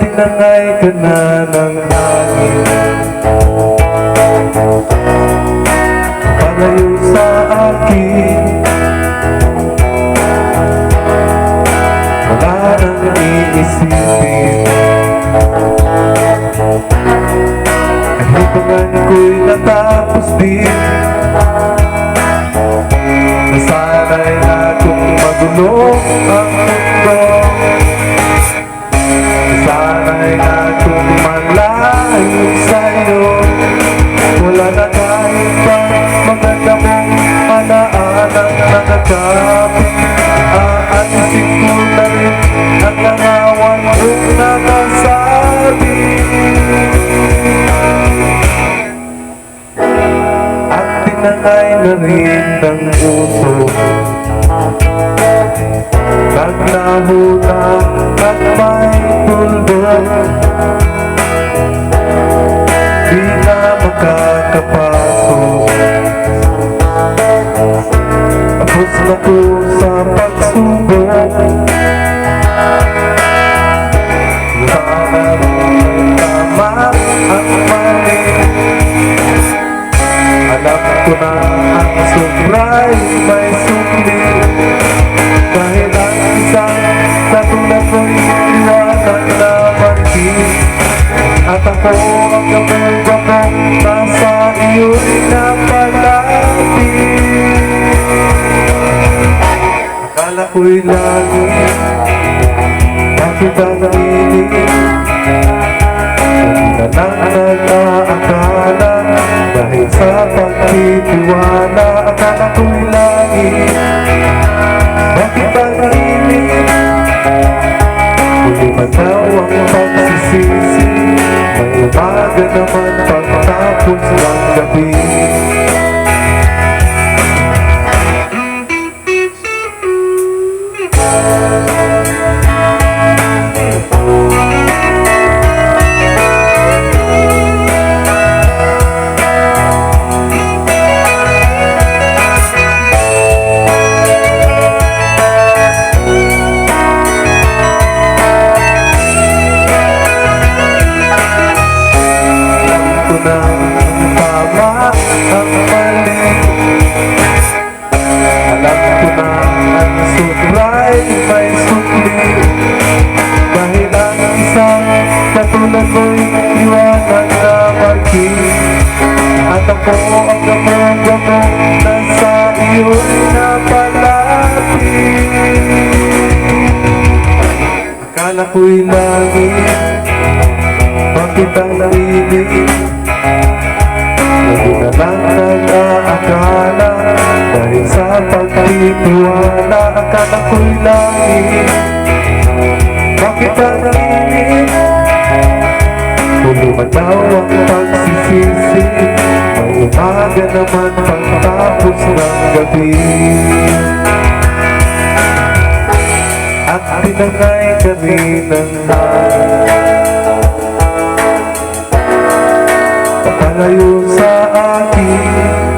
Tinangay ka na ng hangin, palayo sa akin. Wala nang iisipin, ang hibangan ko'y natapos din. Nasanay na kung magulo ang mundo, sana'y na kung malayo sa'yo. Wala na kahit pa maganda mong alaanang nakakapit. Aalisin ko na rin ang nangawan kong nakasabi. At tinangay na rin ng uso, naglaho na at may tuldok, di na makakapasok. Tapos na ko sa pagsubok, sana tama at mali. Alam ko na ang sobray may sukli, dahil ang isang katulad ko'y iwanan na markis. At ako ang gamuga kong nasa iyo'y napalapit. Akala ko'y lagi, bakit ang nainig? Hindi na lang nag-aakala, dahil sa pagtitiwala. Akala ko'y lagi, bakit ang nainig? Huli mataw ang pagsisisi, may umaga naman pagtapos ng gabi. At ako ang gamang-gamang nasa iyo'y napalapit. Akala ko'y lagi, bakit ang nainig? Hindi na lang nag-aakala, dahil sa pagtitiwala. Akala ko'y lagi, bakit ang nainig? Lumataw ang pagsisisi, may umaga naman pagtapos ng gabi. At tinangay ka rin ng hangin, papalayo sa akin.